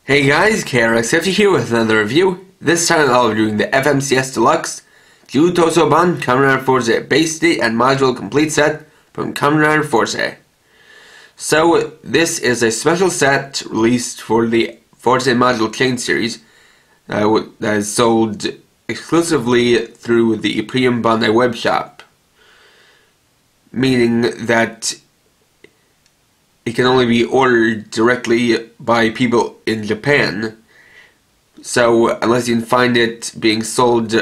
Hey guys, KRX50 here with another review. This time I'll be doing the FMCS Deluxe Tosou Kamen Fourze Base State and Module Complete Set from Kamen Fourze. So this is a special set released for the Fourze Module Chain Series that is sold exclusively through the Premium Bandai web shop, meaning that it can only be ordered directly by people in Japan. So unless you can find it being sold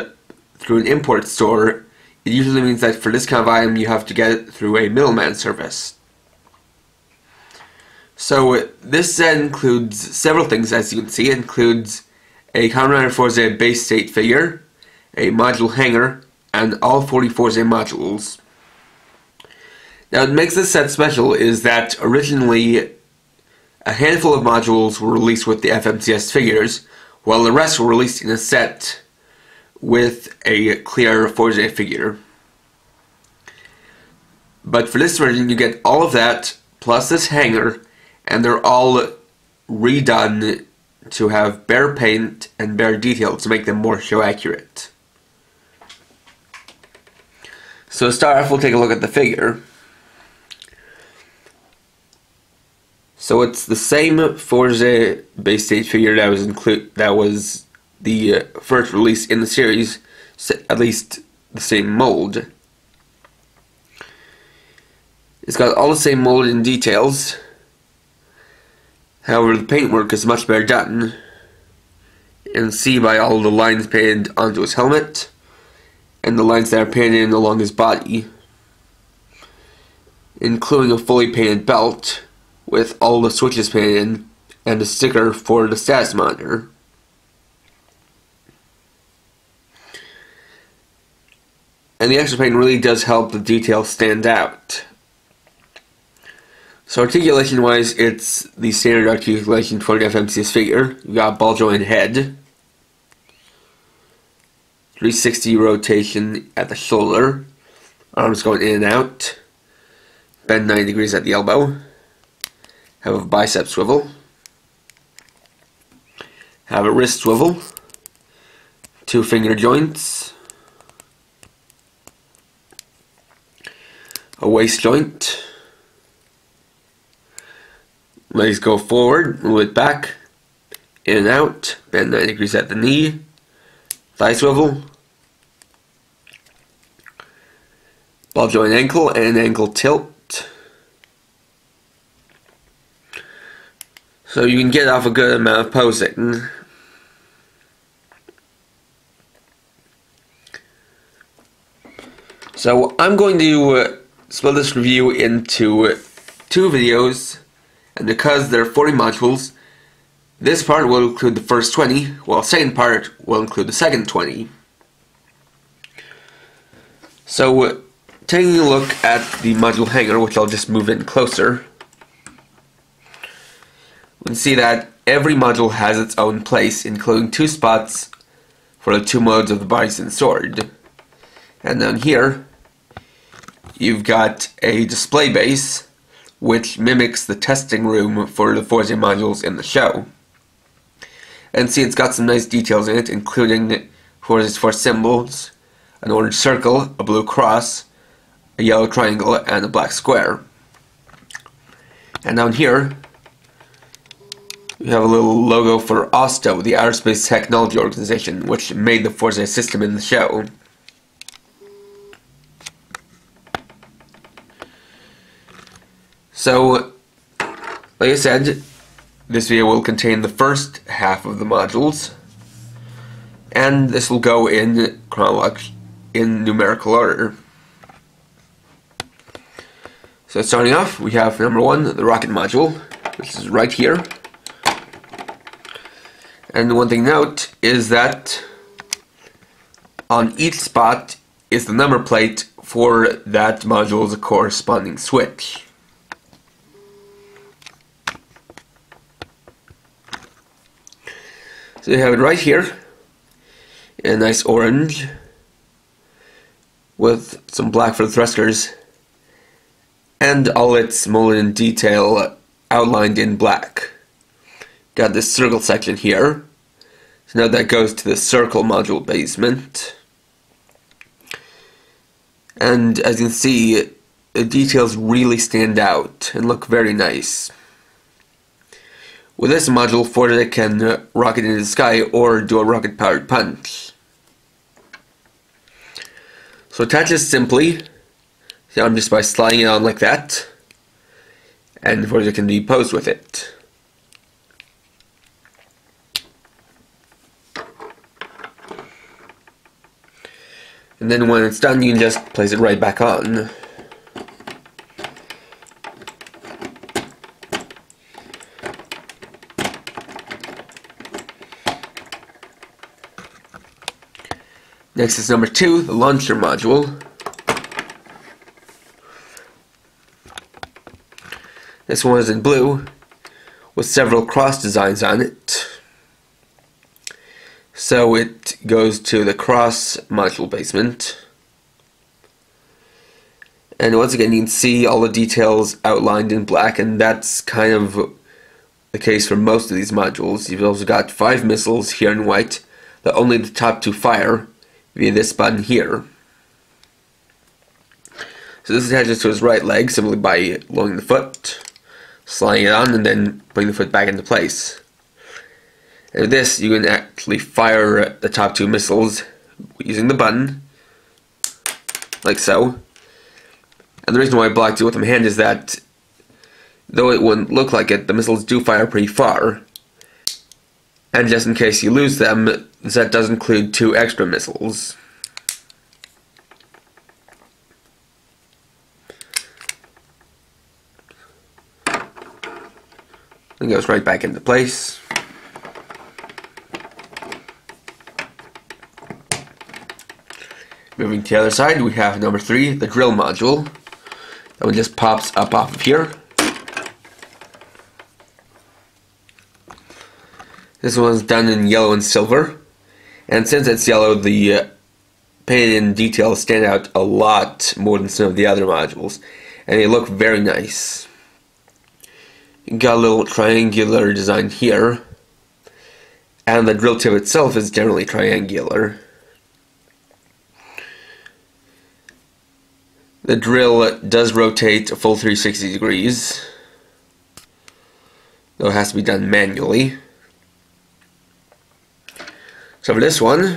through an import store, it usually means that for this kind of item you have to get it through a middleman service. So this set includes several things, as you can see. It includes a Kamen Fourze base state figure, a module hanger, and all 40 Fourze modules. Now, what makes this set special is that originally a handful of modules were released with the FMCS figures, while the rest were released in a set with a clear Fourze figure. But for this version, you get all of that, plus this hanger, and they're all redone to have bare paint and bare detail to make them more show accurate. So to start off, we'll take a look at the figure. So it's the same Fourze base state figure that was the first release in the series, at least the same mold. It's got all the same mold and details. However, the paintwork is much better done. You can see by all the lines painted onto his helmet and the lines that are painted along his body, including a fully painted belt with all the switches painted in, and a sticker for the status monitor. And the extra paint really does help the detail stand out. So articulation wise, it's the standard articulation for the FMCS figure. You got ball joint head, 360 rotation at the shoulder, arms going in and out, bend 90 degrees at the elbow, have a bicep swivel, have a wrist swivel, 2 finger joints, a waist joint, legs go forward, move it back, in and out, bend 90 degrees at the knee, thigh swivel, ball joint ankle and ankle tilt. So you can get off a good amount of posing. So I'm going to split this review into 2 videos, and because there are 40 modules, this part will include the first 20, while the second part will include the second 20. So taking a look at the module hanger, which I'll just move in closer, we can see that every module has its own place, including 2 spots for the 2 modes of the bison sword. And down here, you've got a display base, which mimics the testing room for the Fourze modules in the show. And see, it's got some nice details in it, including Fourze's 4 symbols, an orange circle, a blue cross, a yellow triangle, and a black square. And down here, we have a little logo for OSTO, the Outer Space Technology Organization, which made the Fourze system in the show. So, like I said, this video will contain the first half of the modules, and this will go in numerical order. So starting off, we have number 1, the rocket module, which is right here. And one thing to note is that on each spot is the number plate for that module's corresponding switch. So you have it right here in a nice orange with some black for the thrusters and all its molded detail outlined in black. got this circle section here. So now that goes to the circle module basement. And as you can see, the details really stand out and look very nice. With this module, Fourze can rocket into the sky or do a rocket-powered punch. So attach this simply, just by sliding it on like that, and Fourze can be posed with it. And then when it's done, you can just place it right back on. Next is number 2, the launcher module. This one is in blue, with several cross designs on it. So it goes to the cross module basement. And once again, you can see all the details outlined in black, and that's kind of the case for most of these modules. You've also got 5 missiles here in white that only the top 2 fire via this button here. So this attaches to his right leg simply by lowering the foot, sliding it on, and then putting the foot back into place. And with this, you can actually fire the top 2 missiles using the button, like so. And the reason why I blocked it with my hand is that, though it wouldn't look like it, the missiles do fire pretty far. And just in case you lose them, the set does include 2 extra missiles. It goes right back into place. Moving to the other side, we have number 3, the drill module. That one just pops up off of here. This one's done in yellow and silver. And since it's yellow, the painted in details stand out a lot more than some of the other modules. And they look very nice. You got a little triangular design here. And the drill tip itself is generally triangular. The drill does rotate a full 360 degrees, though it has to be done manually. So for this one,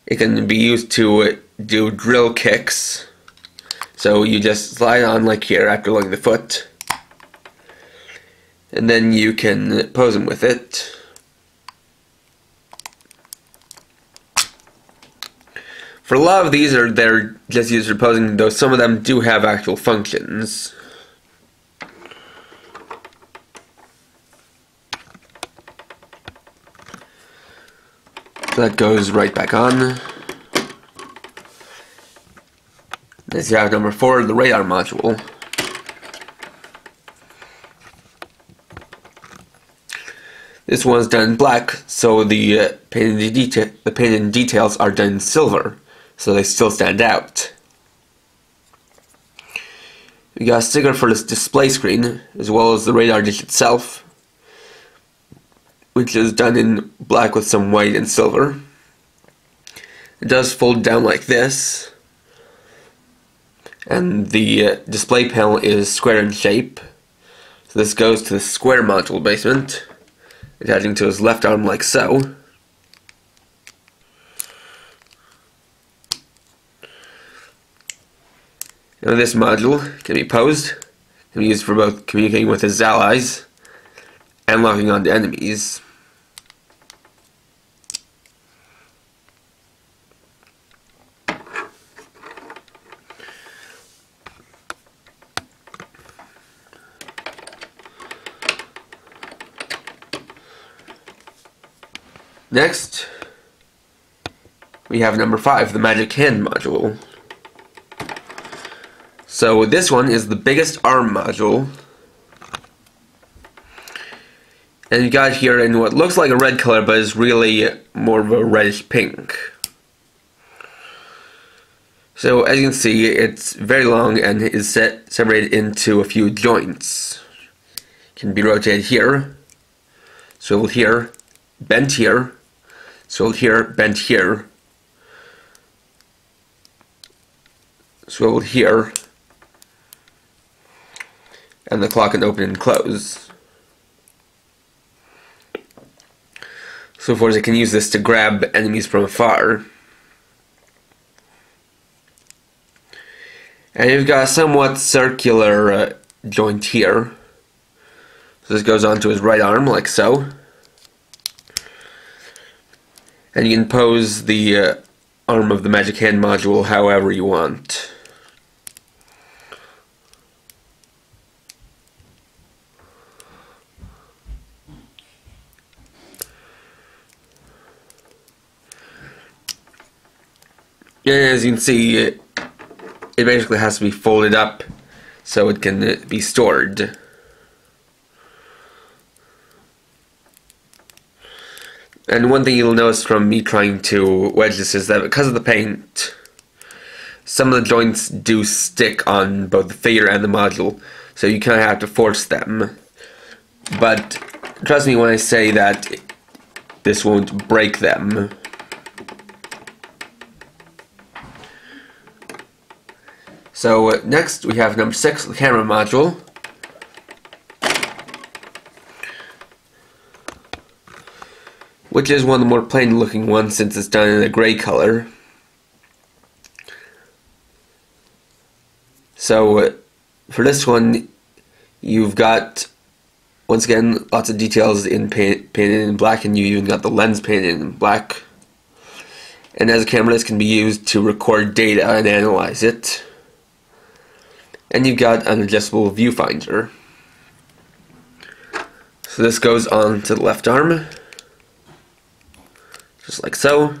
it can be used to do drill kicks. So you just slide on like here after lowering the foot, and then you can pose them with it. For a lot of these, they're just used for posing, though some of them do have actual functions. So that goes right back on. Next you have number 4, the radar module. This one's done in black, so the painted details are done in silver, so they still stand out. We got a sticker for this display screen, as well as the radar dish itself, which is done in black with some white and silver. It does fold down like this, and the display panel is square in shape. So this goes to the square module basement, attaching to his left arm like so. Now this module can be posed, can be used for both communicating with his allies and locking onto enemies. Next, we have number 5, the magic hand module. So this one is the biggest arm module, and you got here in what looks like a red color, but is really more of a reddish pink. So as you can see, it's very long and is separated into a few joints. can be rotated here, swiveled here, bent here, swiveled here, bent here, swiveled here, and the clock can open and close. So Fourze can use this to grab enemies from afar. And you've got a somewhat circular joint here. So this goes onto his right arm, like so. And you can pose the arm of the Magic Hand module however you want. And as you can see, it basically has to be folded up so it can be stored. And one thing you'll notice from me trying to wedge this is that because of the paint, some of the joints do stick on both the figure and the module, so you kind of have to force them. But trust me when I say that this won't break them. So next we have number 6, the Kamen module. Which is one of the more plain looking ones since it's done in a gray color. So for this one you've got, once again, lots of details painted in black, and you even got the lens painted in black. And as a camera, this can be used to record data and analyze it. And you've got an adjustable viewfinder. So this goes on to the left arm, just like so.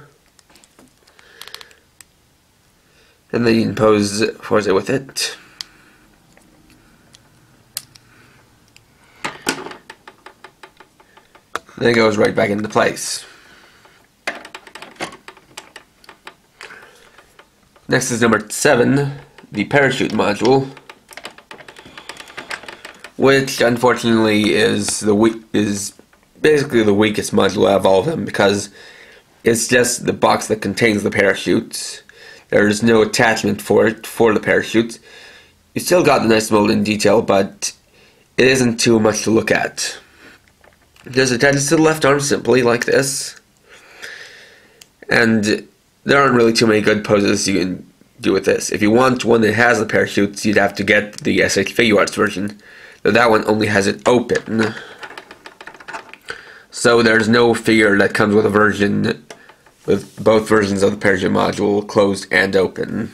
And then you can pose Fourze with it. Then it goes right back into place. Next is number 7, the parachute module, which unfortunately is basically the weakest module out of all of them, because it's just the box that contains the parachutes. There's no attachment for it for the parachutes. You still got the nice molding detail, but it isn't too much to look at. It just attaches to the left arm simply like this, and there aren't really too many good poses you can do with this. If you want one that has the parachutes, you'd have to get the SH Figuarts version, though that one only has it open. So there's no figure that comes with a version with both versions of the parachute module closed and open.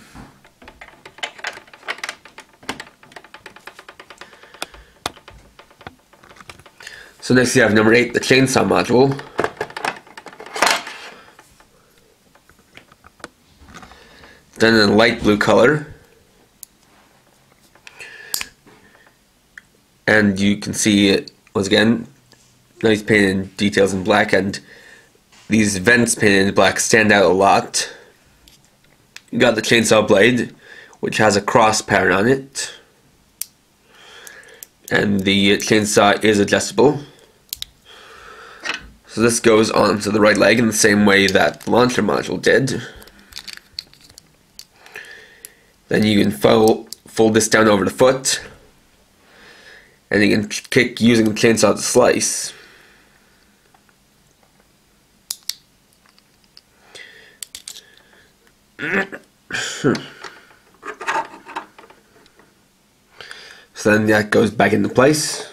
So next you have number 8, the chainsaw module. Done in a light blue color. And you can see, once again, nice painted details in black, and these vents painted in black stand out a lot. You got the chainsaw blade, which has a cross pattern on it. And the chainsaw is adjustable. So this goes on to the right leg in the same way that the launcher module did. Then you can fold this down over the foot, and you can kick using the chainsaw to slice. So then that goes back into place.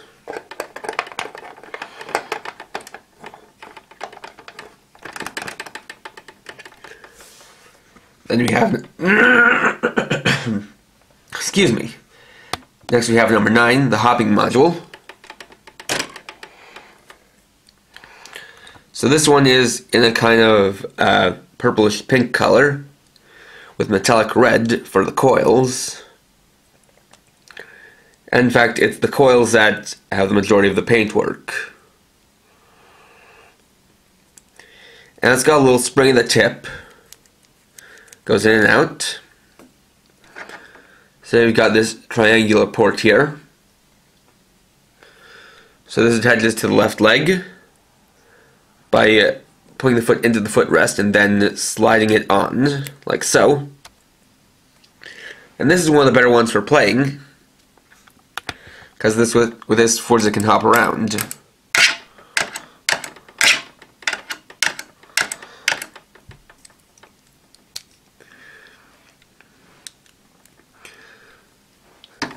Then we have excuse me. Next we have number 9, the hopping module. So this one is in a kind of purplish pink color with metallic red for the coils. And in fact, it's the coils that have the majority of the paintwork. And it's got a little spring at the tip. Goes in and out. So we've got this triangular port here. So this attaches to the left leg by putting the foot into the footrest and then sliding it on, like so. And this is one of the better ones for playing, because with this Fourze can hop around.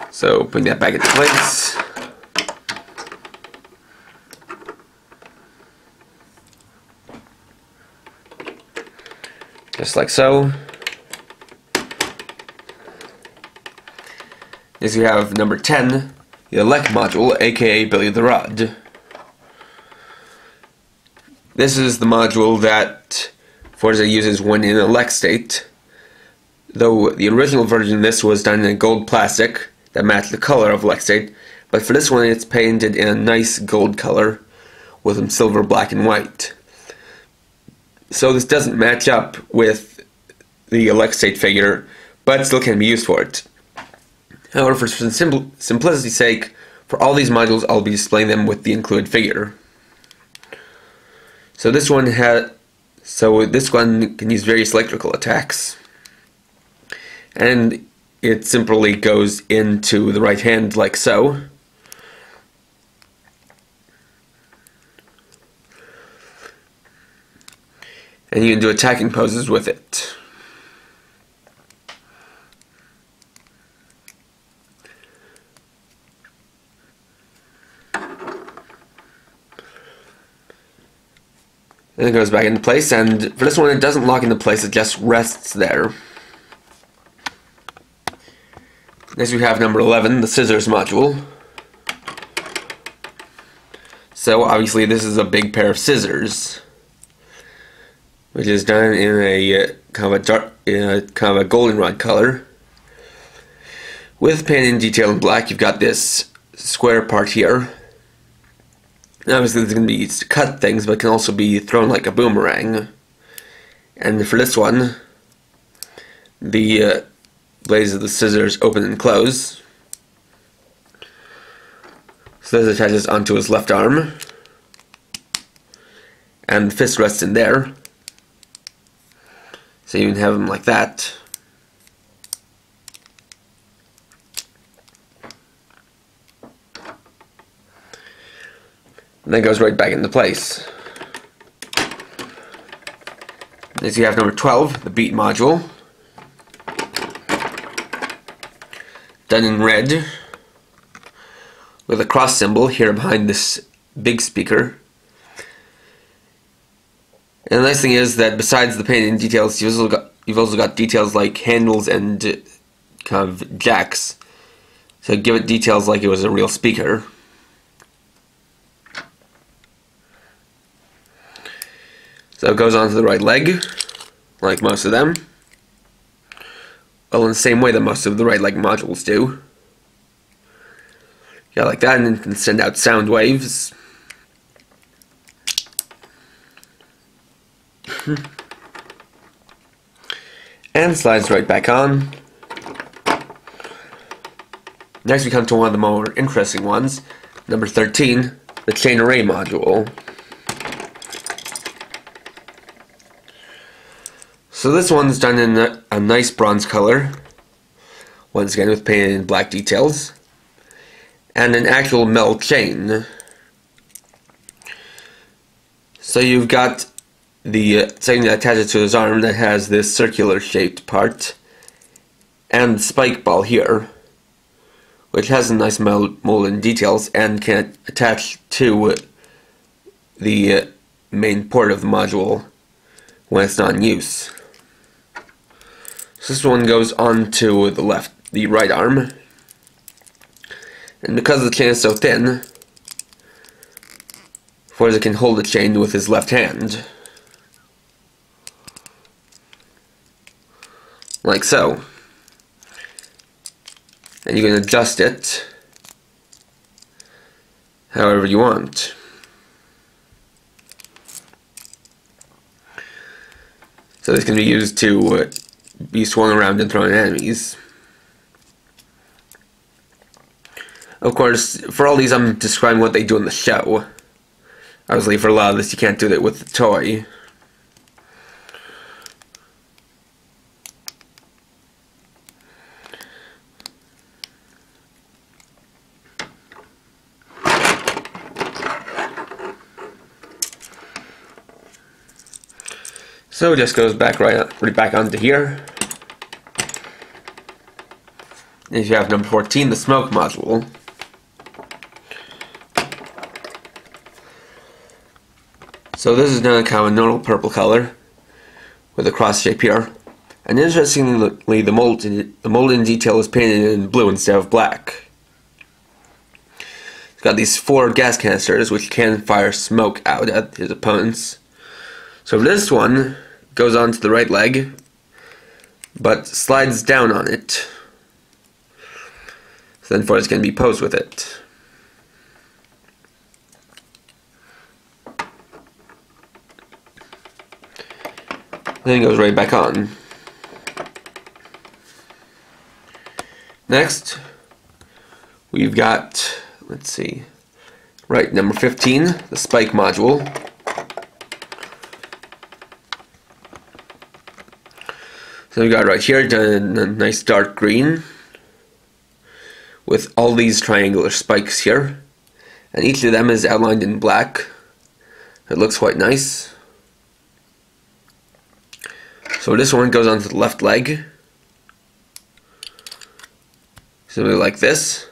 So putting that back into place. Just like so. Next we have number 10, the Electoral Module, aka Billy the Rod. This is the module that Fourze uses when in elect state, though the original version of this was done in gold plastic that matched the color of elect state, but for this one it's painted in a nice gold color with some silver, black, and white. So this doesn't match up with the elect state figure, but still can be used for it. However, for simplicity's sake, for all these modules I'll be displaying them with the included figure. So this one can use various electrical attacks, and it simply goes into the right hand like so. And you can do attacking poses with it. And it goes back into place, and for this one it doesn't lock into place, it just rests there. Next we have number 11, the Scissors Module. So obviously this is a big pair of scissors, which is done in a kind of a goldenrod color. With painted in detail in black, you've got this square part here. Obviously this can be used to cut things, but it can also be thrown like a boomerang. And for this one, the blades of the scissors open and close. So this attaches onto his left arm, and the fist rests in there. So you can have them like that. And then goes right back into place. Next you have number 12, the Beat Module. Done in red, with a cross symbol here behind this big speaker. And the nice thing is that besides the painted details, you've also got details like handles and kind of jacks. So give it details like it was a real speaker. So it goes onto the right leg, like most of them. Well, in the same way that most of the right leg modules do. Yeah, like that, and then can send out sound waves. And slides right back on. Next we come to one of the more interesting ones, number 13, the Chain Array Module. So this one's done in a nice bronze color, once again with painted in black details, and an actual metal chain. So you've got the something that attaches to his arm that has this circular shaped part, and the spike ball here, which has a nice molded details and can attach to the main port of the module when it's not in use. So this one goes onto the right arm, and because the chain is so thin, Fourze can hold the chain with his left hand, like so, and you can adjust it however you want. So this can be used to be swung around and thrown at enemies. Of course, for all these I'm describing what they do in the show. Obviously for a lot of this you can't do that with the toy. So it just goes back right back onto here. And you have number 14, the smoke module. So this is now kind of a normal purple color with a cross shape here. And interestingly, the molding detail is painted in blue instead of black. It's got these 4 gas canisters which can fire smoke out at his opponents. So this one goes onto the right leg, but slides down on it. So then Fourze can be posed with it. Then it goes right back on. Next, we've got, let's see, right, number 15, the spike module. So we got right here done a nice dark green with all these triangular spikes here, and each of them is outlined in black. It looks quite nice. So this one goes onto the left leg, simply like this.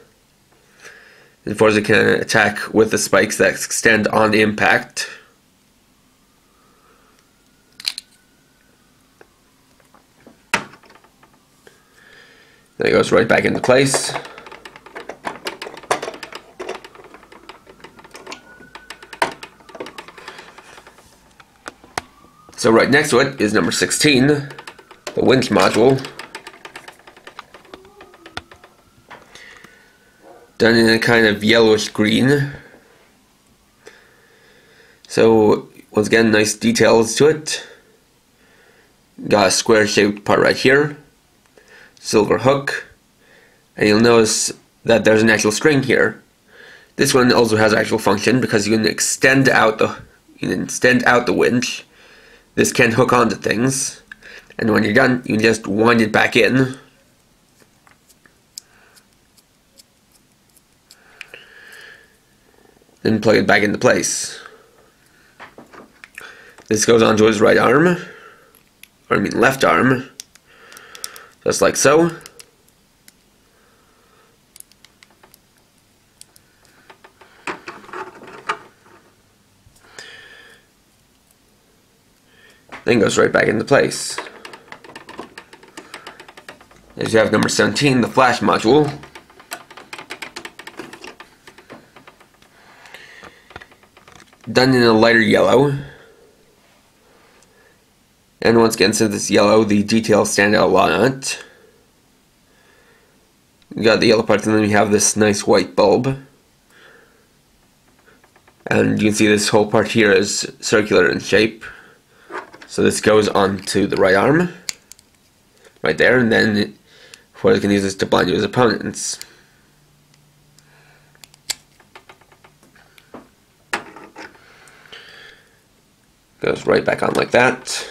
And Fourze can attack with the spikes that extend on impact. Then it goes right back into place. So right next to it is number 16, the Winch Module. Done in a kind of yellowish green. So once again, nice details to it. Got a square shaped part right here. Silver hook, and you'll notice that there's an actual string here. This one also has actual function because you can extend out the winch. This can hook onto things, and when you're done, you can just wind it back in. Then plug it back into place. This goes onto his right arm, or I mean left arm. Just like so. Then goes right back into place. As you have number 17, the flash module. Done in a lighter yellow. And once again, since it's yellow, the details stand out a lot on it. You got the yellow part, and then we have this nice white bulb. And you can see this whole part here is circular in shape. So this goes onto the right arm, right there, and then Fourze can use this to blind his opponents. Goes right back on like that.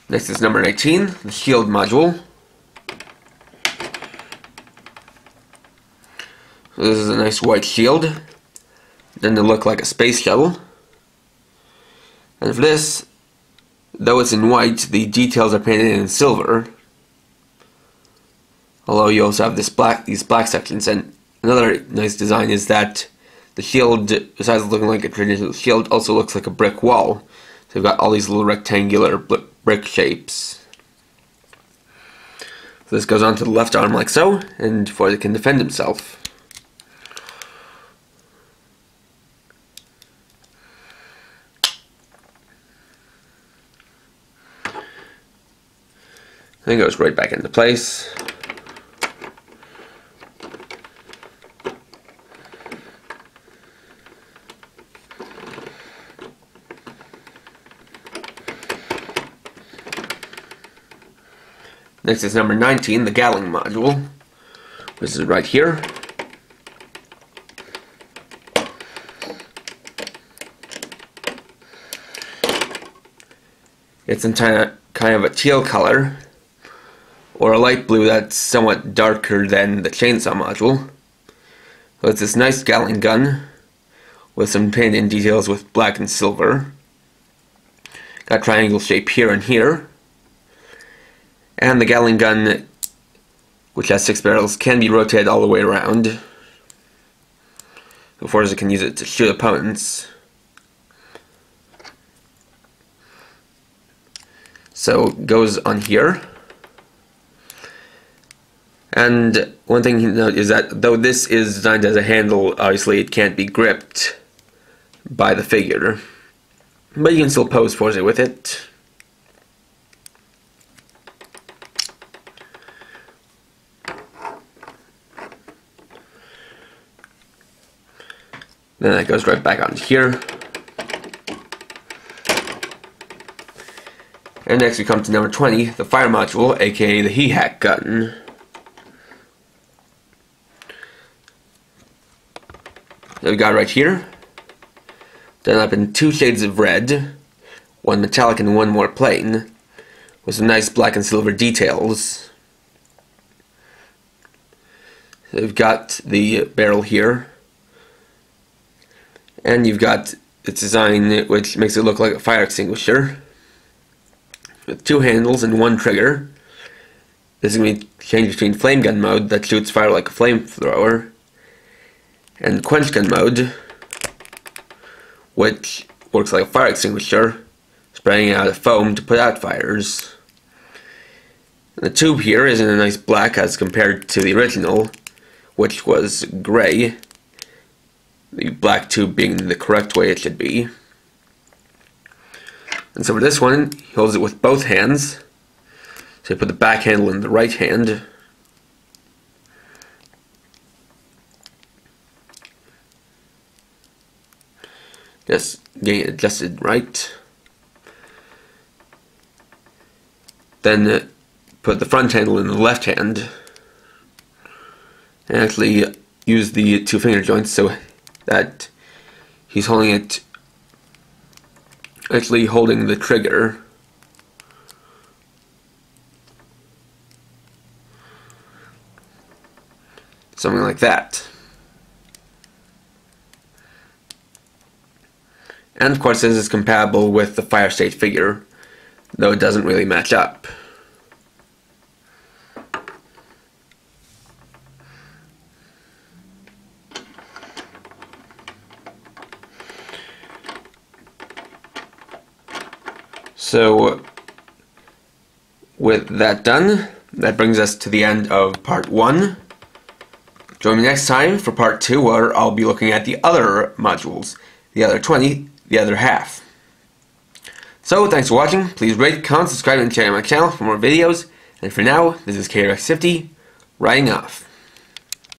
Next is number 19, the shield module. So this is a nice white shield, then to look like a space shuttle. And for this, though it's in white, the details are painted in silver. Although you also have these black sections, and another nice design is that the shield, besides looking like a traditional shield, also looks like a brick wall. So you've got all these little rectangular brick shapes. So this goes onto the left arm like so, and Fourze can defend himself. Then goes right back into place. Next is number 19, the Kamen module, which is right here. It's in kind of a teal color, or a light blue that's somewhat darker than the chainsaw module. So it's this nice Kamen gun with some painted details with black and silver. Got triangle shape here and here. And the Kamen gun, which has 6 barrels, can be rotated all the way around. So Fourze can use it to shoot opponents. So it goes on here. And one thing to note is that though this is designed as a handle, obviously it can't be gripped by the figure. But you can still pose Fourze with it. Then that goes right back on here. And next we come to number 20, the fire module, aka the he-hack gun. So we got right here, done up in 2 shades of red, one metallic and one more plain, with some nice black and silver details. So we've got the barrel here, and you've got its design, which makes it look like a fire extinguisher, with 2 handles and 1 trigger. This is going to be changed between flame gun mode, that shoots fire like a flamethrower, and quench gun mode, which works like a fire extinguisher, spraying out a foam to put out fires. And the tube here is in a nice black as compared to the original, which was gray, the black tube being the correct way it should be. And so for this one, he holds it with both hands. So you put the back handle in the right hand. Just getting it adjusted right. Then put the front handle in the left hand. And actually use the 2 finger joints so that he's holding it, actually holding the trigger. Something like that. And of course this is compatible with the fire state figure, though it doesn't really match up. So with that done, that brings us to the end of part 1. Join me next time for part 2, where I'll be looking at the other modules, the other 20, the other half. So thanks for watching. Please rate, comment, subscribe, and share my channel for more videos. And for now, this is KRX50, writing off.